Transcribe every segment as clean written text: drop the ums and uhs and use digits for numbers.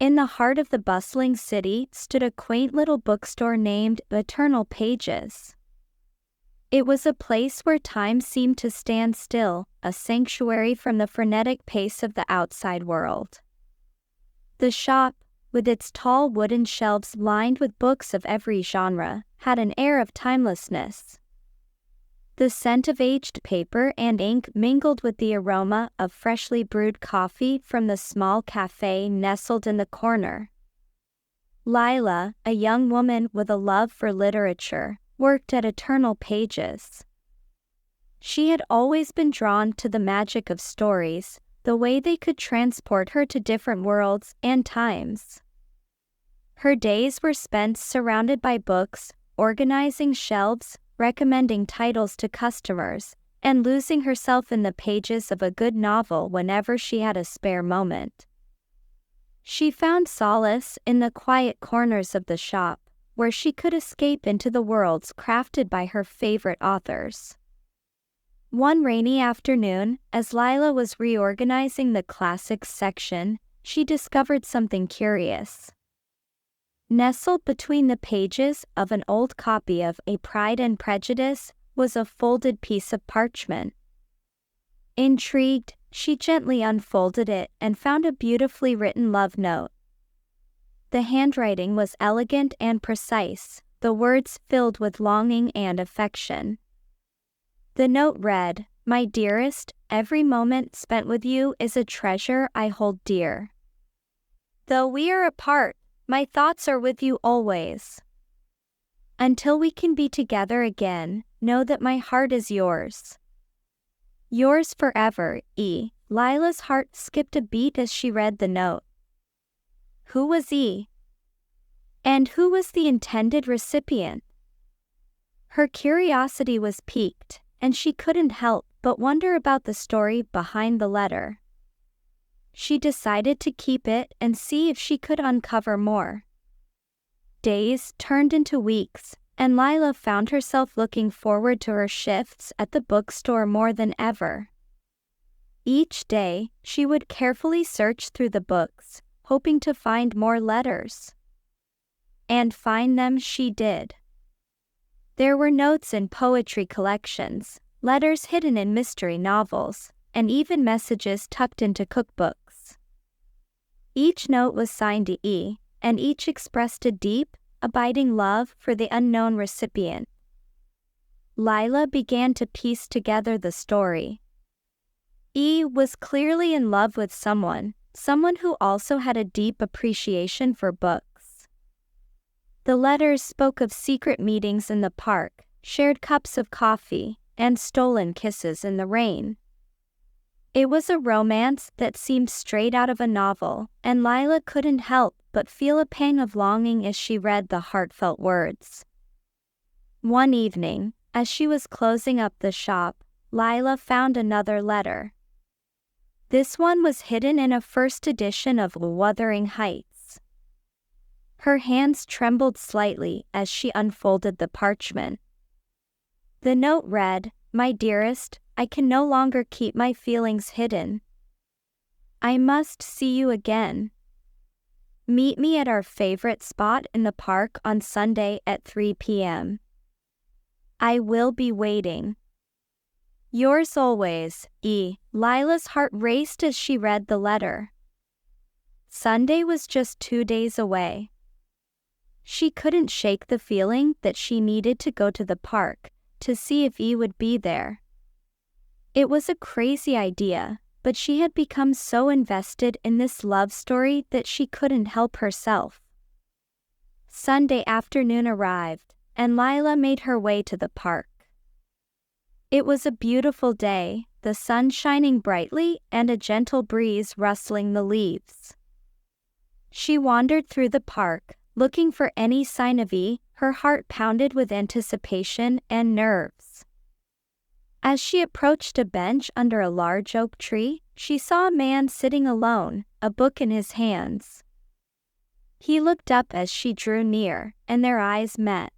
In the heart of the bustling city stood a quaint little bookstore named Eternal Pages. It was a place where time seemed to stand still, a sanctuary from the frenetic pace of the outside world. The shop, with its tall wooden shelves lined with books of every genre, had an air of timelessness. The scent of aged paper and ink mingled with the aroma of freshly brewed coffee from the small cafe nestled in the corner. Lila, a young woman with a love for literature, worked at Eternal Pages. She had always been drawn to the magic of stories, the way they could transport her to different worlds and times. Her days were spent surrounded by books, organizing shelves, recommending titles to customers, and losing herself in the pages of a good novel whenever she had a spare moment. She found solace in the quiet corners of the shop, where she could escape into the worlds crafted by her favorite authors. One rainy afternoon, as Lila was reorganizing the classics section, she discovered something curious. Nestled between the pages of an old copy of A Pride and Prejudice was a folded piece of parchment. Intrigued, she gently unfolded it and found a beautifully written love note. The handwriting was elegant and precise, the words filled with longing and affection. The note read, "My dearest, every moment spent with you is a treasure I hold dear. Though we are apart, my thoughts are with you always. Until we can be together again, know that my heart is yours. Yours forever, E." Lila's heart skipped a beat as she read the note. Who was E? And who was the intended recipient? Her curiosity was piqued, and she couldn't help but wonder about the story behind the letter. She decided to keep it and see if she could uncover more. Days turned into weeks, and Lila found herself looking forward to her shifts at the bookstore more than ever. Each day, she would carefully search through the books, hoping to find more letters. And find them she did. There were notes in poetry collections, letters hidden in mystery novels, and even messages tucked into cookbooks. Each note was signed to E, and each expressed a deep, abiding love for the unknown recipient. Lila began to piece together the story. E was clearly in love with someone who also had a deep appreciation for books. The letters spoke of secret meetings in the park, shared cups of coffee, and stolen kisses in the rain. It was a romance that seemed straight out of a novel, and Lila couldn't help but feel a pang of longing as she read the heartfelt words. One evening, as she was closing up the shop, Lila found another letter. This one was hidden in a first edition of Wuthering Heights. Her hands trembled slightly as she unfolded the parchment. The note read, "My dearest, I can no longer keep my feelings hidden. I must see you again. Meet me at our favorite spot in the park on Sunday at 3 p.m. I will be waiting. Yours always, E." Lila's heart raced as she read the letter. Sunday was just 2 days away. She couldn't shake the feeling that she needed to go to the park to see if E would be there. It was a crazy idea, but she had become so invested in this love story that she couldn't help herself. Sunday afternoon arrived, and Lila made her way to the park. It was a beautiful day, the sun shining brightly and a gentle breeze rustling the leaves. She wandered through the park, looking for any sign of E, her heart pounded with anticipation and nerves. As she approached a bench under a large oak tree, she saw a man sitting alone, a book in his hands. He looked up as she drew near, and their eyes met.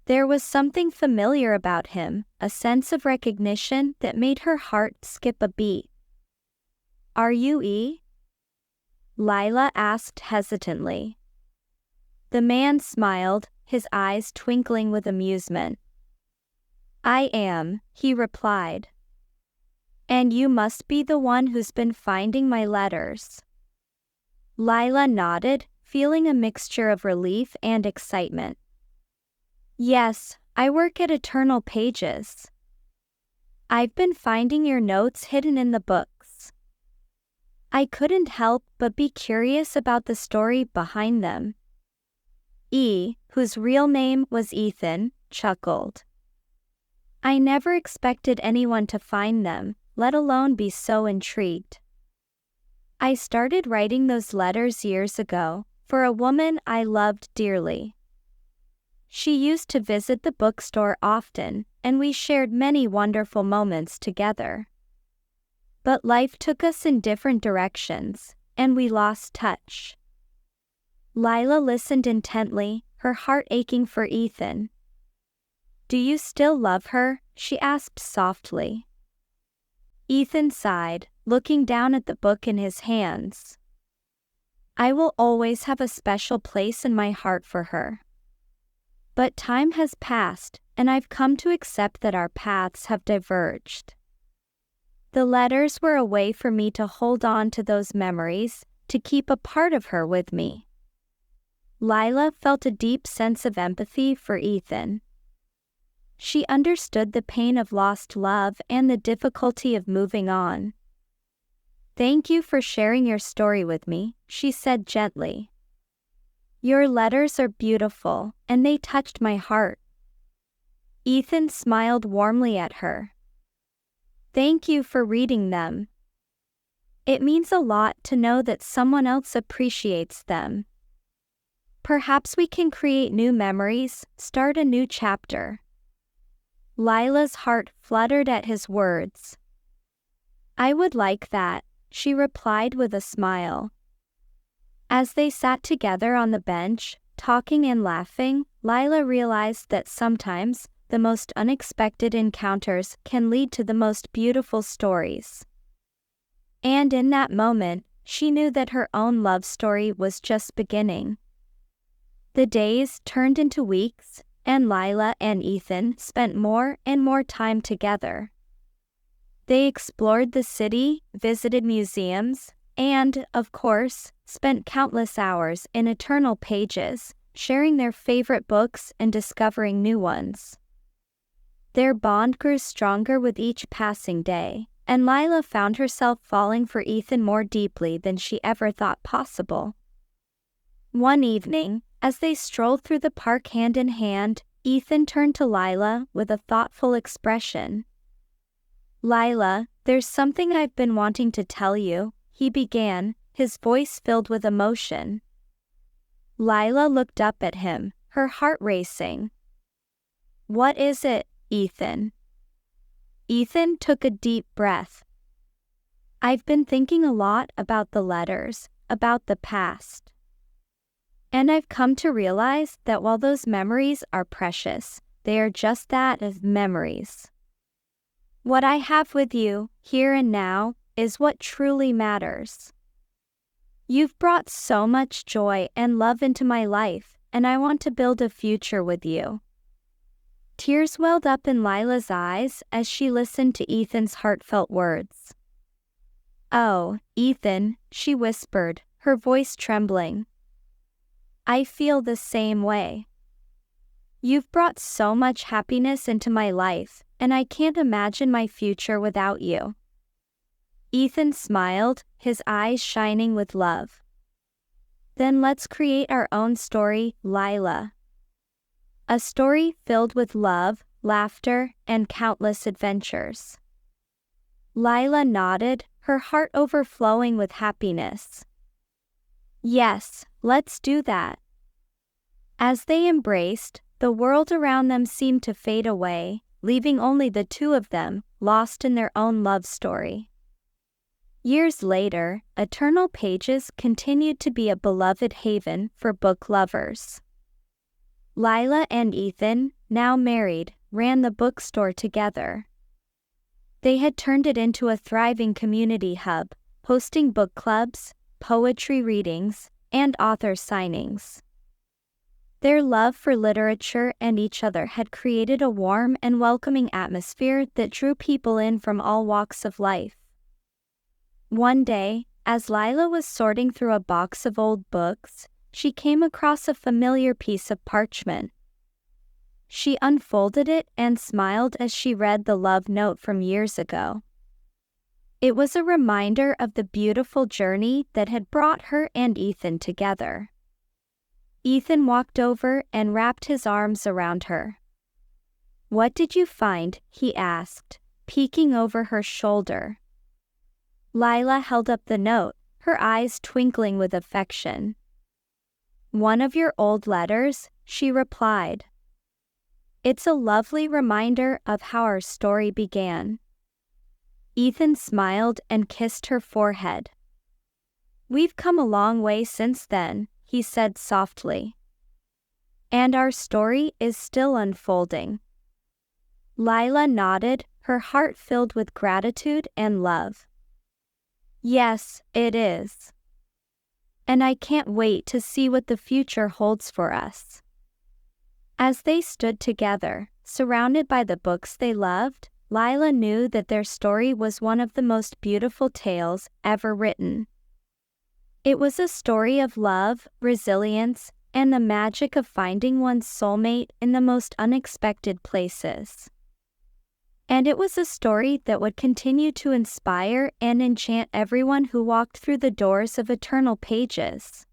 There was something familiar about him, a sense of recognition that made her heart skip a beat. "Are you E?" Lila asked hesitantly. The man smiled, his eyes twinkling with amusement. I am, he replied. And you must be the one who's been finding my letters. Lila nodded, feeling a mixture of relief and excitement. Yes, I work at Eternal Pages. I've been finding your notes hidden in the books. I couldn't help but be curious about the story behind them. Whose real name was Ethan, chuckled. I never expected anyone to find them, let alone be so intrigued. I started writing those letters years ago, for a woman I loved dearly. She used to visit the bookstore often, and we shared many wonderful moments together. But life took us in different directions, and we lost touch. Lila listened intently, her heart aching for Ethan. Do you still love her? She asked softly. Ethan sighed, looking down at the book in his hands. I will always have a special place in my heart for her. But time has passed, and I've come to accept that our paths have diverged. The letters were a way for me to hold on to those memories, to keep a part of her with me. Lila felt a deep sense of empathy for Ethan. She understood the pain of lost love and the difficulty of moving on. Thank you for sharing your story with me, she said gently. Your letters are beautiful, and they touched my heart. Ethan smiled warmly at her. Thank you for reading them. It means a lot to know that someone else appreciates them. Perhaps we can create new memories, start a new chapter. Lila's heart fluttered at his words. I would like that, she replied with a smile. As they sat together on the bench, talking and laughing, Lila realized that sometimes the most unexpected encounters can lead to the most beautiful stories. And in that moment, she knew that her own love story was just beginning. The days turned into weeks, and Lila and Ethan spent more and more time together. They explored the city, visited museums, and, of course, spent countless hours in Eternal Pages, sharing their favorite books and discovering new ones. Their bond grew stronger with each passing day, and Lila found herself falling for Ethan more deeply than she ever thought possible. One evening, as they strolled through the park hand in hand, Ethan turned to Lila with a thoughtful expression. Lila, there's something I've been wanting to tell you, he began, his voice filled with emotion. Lila looked up at him, her heart racing. What is it, Ethan? Ethan took a deep breath. I've been thinking a lot about the letters, about the past. And I've come to realize that while those memories are precious, they are just that, of memories. What I have with you, here and now, is what truly matters. You've brought so much joy and love into my life, and I want to build a future with you. Tears welled up in Lila's eyes as she listened to Ethan's heartfelt words. Oh, Ethan, she whispered, her voice trembling. I feel the same way. You've brought so much happiness into my life, and I can't imagine my future without you. Ethan smiled, his eyes shining with love. Then let's create our own story, Lila. A story filled with love, laughter, and countless adventures. Lila nodded, her heart overflowing with happiness. Yes, let's do that. As they embraced, the world around them seemed to fade away, leaving only the two of them, lost in their own love story. Years later, Eternal Pages continued to be a beloved haven for book lovers. Lila and Ethan, now married, ran the bookstore together. They had turned it into a thriving community hub, hosting book clubs, poetry readings, and author signings. Their love for literature and each other had created a warm and welcoming atmosphere that drew people in from all walks of life. One day, as Lila was sorting through a box of old books, she came across a familiar piece of parchment. She unfolded it and smiled as she read the love note from years ago. It was a reminder of the beautiful journey that had brought her and Ethan together. Ethan walked over and wrapped his arms around her. "What did you find?" he asked, peeking over her shoulder. Lila held up the note, her eyes twinkling with affection. "One of your old letters," she replied. "It's a lovely reminder of how our story began." Ethan smiled and kissed her forehead. "We've come a long way since then," he said softly. "And our story is still unfolding." Lila nodded, her heart filled with gratitude and love. "Yes, it is. And I can't wait to see what the future holds for us." As they stood together, surrounded by the books they loved, Lila knew that their story was one of the most beautiful tales ever written. It was a story of love, resilience, and the magic of finding one's soulmate in the most unexpected places. And it was a story that would continue to inspire and enchant everyone who walked through the doors of Eternal Pages.